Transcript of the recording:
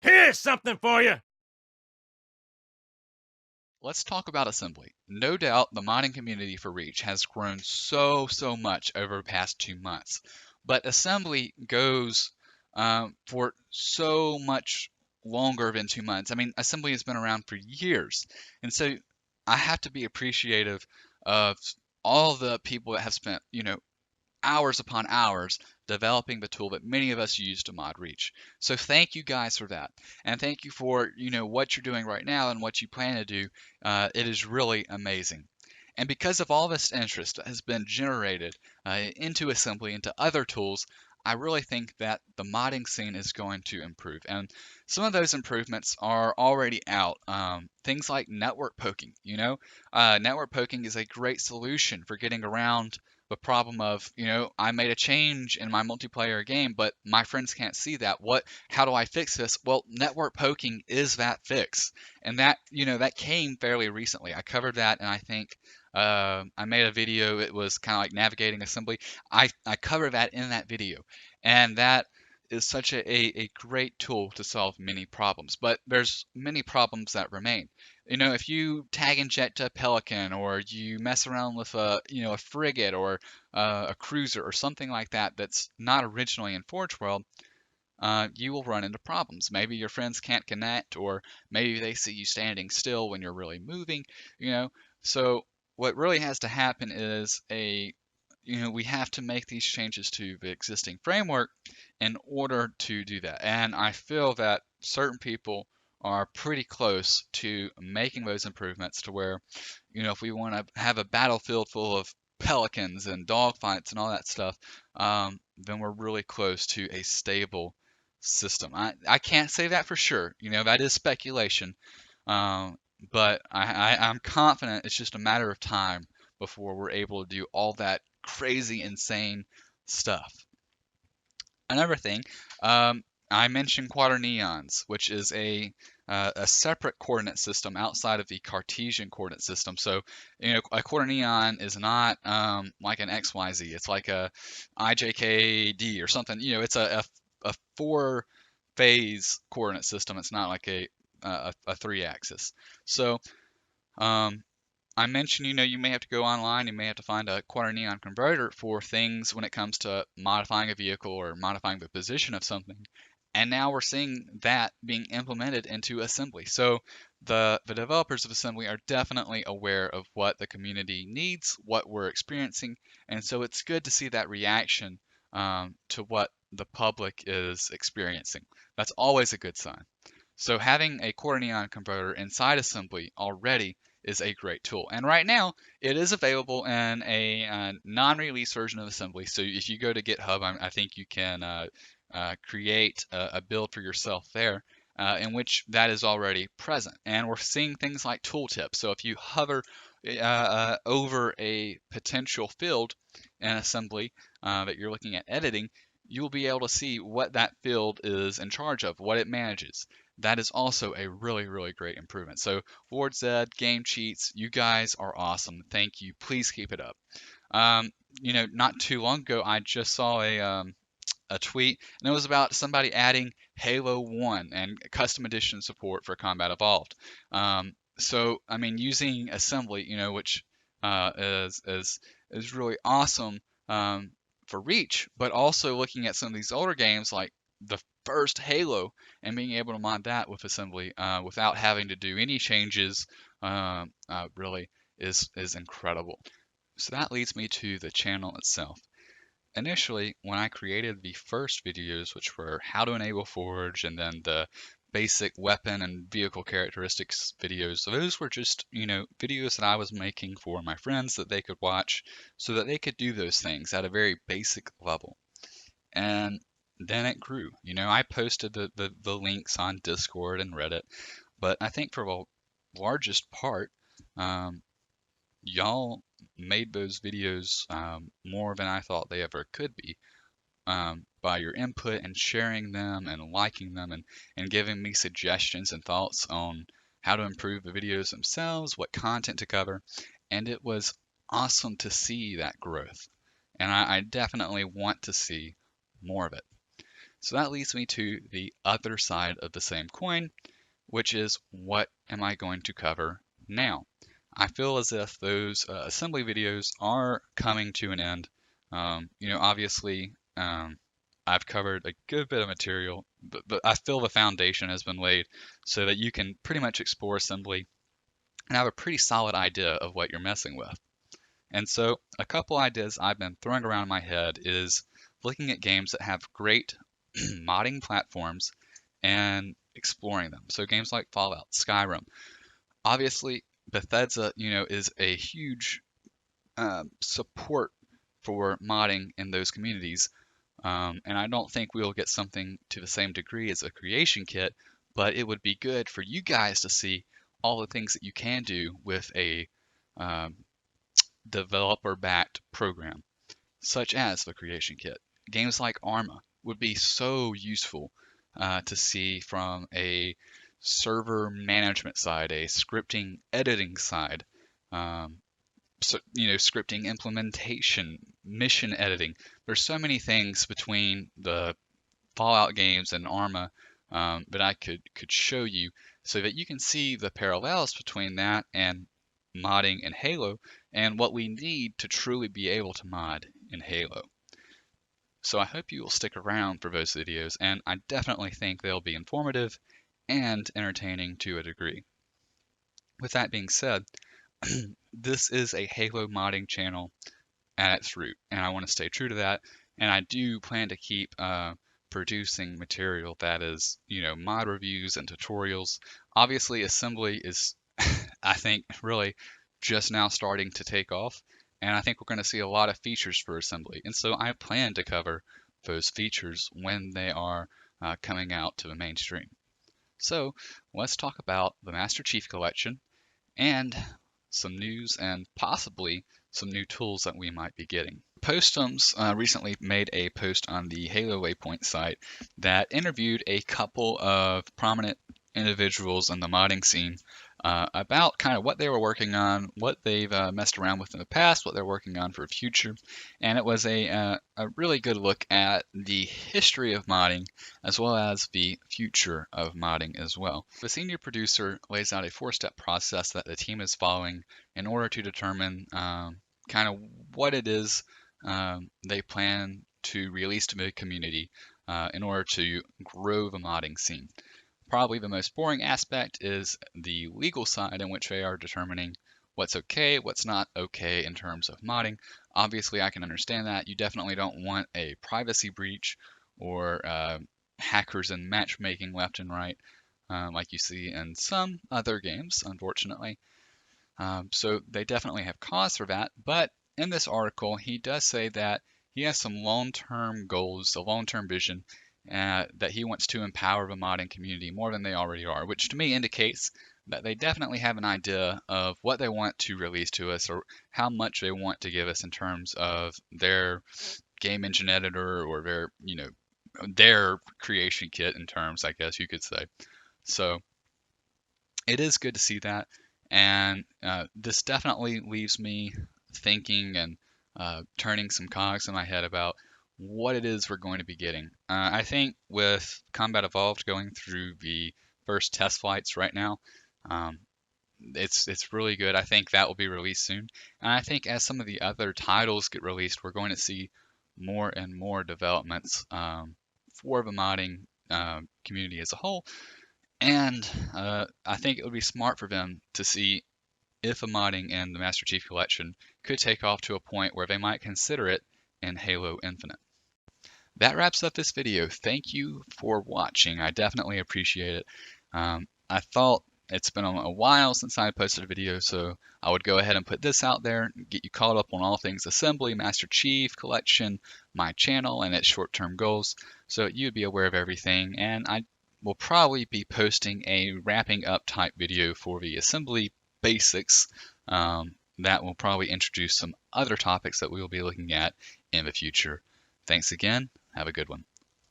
Here's something for you. Let's talk about assembly. No doubt the modding community for Reach has grown so much over the past 2 months, but assembly goes for so much longer than 2 months. I mean, assembly has been around for years, and so I have to be appreciative of all the people that have spent, hours upon hours developing the tool that many of us use to mod Reach. So thank you guys for that, and thank you for what you're doing right now and what you plan to do. It is really amazing. And because of all this interest that has been generated into assembly, into other tools, I really think that the modding scene is going to improve. And some of those improvements are already out. Things like network poking. Network poking is a great solution for getting around the problem of, I made a change in my multiplayer game, but my friends can't see that. How do I fix this? Well, network poking is that fix. And that came fairly recently. I covered that, and I think I made a video. It was kind of like navigating assembly. I cover that in that video, and that is such a great tool to solve many problems. But there's many problems that remain. If you tag inject a Pelican, or you mess around with a frigate, or a cruiser or something like that that's not originally in Forge World, you will run into problems. Maybe your friends can't connect, or maybe they see you standing still when you're really moving, you know. So what really has to happen is we have to make these changes to the existing framework in order to do that. And I feel that certain people are pretty close to making those improvements to where, if we want to have a battlefield full of pelicans and dogfights and all that stuff, then we're really close to a stable system. I can't say that for sure. That is speculation. Um, but I'm confident it's just a matter of time before we're able to do all that crazy, insane stuff. Another thing, I mentioned quaternions, which is a separate coordinate system outside of the Cartesian coordinate system. So, a quaternion is not like an XYZ. It's like a IJKD or something. It's a four-phase coordinate system. It's not like a three-axis. So, um, I mentioned, you may have to go online, you may have to find a quaternion converter for things when it comes to modifying a vehicle or modifying the position of something. And now we're seeing that being implemented into assembly. So the developers of assembly are definitely aware of what the community needs, what we're experiencing, and so it's good to see that reaction to what the public is experiencing. That's always a good sign. So having a quaternion converter inside assembly already is a great tool. And right now, it is available in a non-release version of assembly. So if you go to GitHub, I think you can create a build for yourself there, in which that is already present. And we're seeing things like tooltips. So if you hover over a potential field in assembly that you're looking at editing, you'll be able to see what that field is in charge of, what it manages. That is also a really, really great improvement. So Lord Zed, Game Cheats, you guys are awesome. Thank you. Please keep it up. Not too long ago, I just saw a tweet, and it was about somebody adding Halo 1 and custom edition support for Combat Evolved. So, I mean, using assembly, which is really awesome for Reach, but also looking at some of these older games like the first Halo and being able to mod that with assembly without having to do any changes really is incredible. So that leads me to the channel itself. Initially, when I created the first videos, which were how to enable Forge and then the basic weapon and vehicle characteristics videos, so those were just, videos that I was making for my friends that they could watch so that they could do those things at a very basic level. And then it grew. I posted the links on Discord and Reddit, but I think for the largest part, um, y'all made those videos more than I thought they ever could be, by your input and sharing them and liking them and giving me suggestions and thoughts on how to improve the videos themselves, what content to cover. And it was awesome to see that growth. And I definitely want to see more of it. So that leads me to the other side of the same coin, which is what am I going to cover now? I feel as if those assembly videos are coming to an end. Obviously, I've covered a good bit of material, but I feel the foundation has been laid so that you can pretty much explore assembly and have a pretty solid idea of what you're messing with. And so a couple ideas I've been throwing around in my head is looking at games that have great modding platforms and exploring them. So games like Fallout, Skyrim. Obviously, Bethesda, is a huge support for modding in those communities. And I don't think we'll get something to the same degree as a creation kit, but it would be good for you guys to see all the things that you can do with a um, developer-backed program, such as the creation kit. Games like Arma would be so useful to see from a server management side, a scripting editing side, scripting implementation, mission editing. There's so many things between the Fallout games and Arma that I could show you so that you can see the parallels between that and modding in Halo and what we need to truly be able to mod in Halo. So I hope you will stick around for those videos, and I definitely think they'll be informative and entertaining to a degree. With that being said, this is a Halo modding channel at its root, and I want to stay true to that. And I do plan to keep producing material that is, mod reviews and tutorials. Obviously, assembly is, I think, really just now starting to take off, and I think we're going to see a lot of features for assembly. And so I plan to cover those features when they are coming out to the mainstream. So let's talk about the Master Chief Collection and some news and possibly some new tools that we might be getting. Postums recently made a post on the Halo Waypoint site that interviewed a couple of prominent individuals in the modding scene about kind of what they were working on, what they've messed around with in the past, what they're working on for the future. And it was a really good look at the history of modding as well as the future of modding as well. The senior producer lays out a 4-step process that the team is following in order to determine kind of what it is they plan to release to the community in order to grow the modding scene. Probably the most boring aspect is the legal side, in which they are determining what's okay, what's not okay in terms of modding. Obviously, I can understand that. You definitely don't want a privacy breach or hackers and matchmaking left and right, like you see in some other games, unfortunately. So they definitely have cause for that. But in this article, he does say that he has some long-term goals, a long-term vision, that he wants to empower the modding community more than they already are, which to me indicates that they definitely have an idea of what they want to release to us or how much they want to give us in terms of their game engine editor or their creation kit in terms, I guess you could say. So it is good to see that. And this definitely leaves me thinking and turning some cogs in my head about what it is we're going to be getting. I think with Combat Evolved going through the first test flights right now, it's really good. I think that will be released soon. And I think as some of the other titles get released, we're going to see more and more developments for the modding community as a whole. And I think it would be smart for them to see if a modding in the Master Chief Collection could take off to a point where they might consider it in Halo Infinite. That wraps up this video. Thank you for watching. I definitely appreciate it. I thought it's been a while since I posted a video, so I would go ahead and put this out there, get you caught up on all things assembly, Master Chief Collection, my channel, and its short-term goals, so you'd be aware of everything. And I will probably be posting a wrapping up type video for the assembly basics that will probably introduce some other topics that we will be looking at in the future. Thanks again. Have a good one.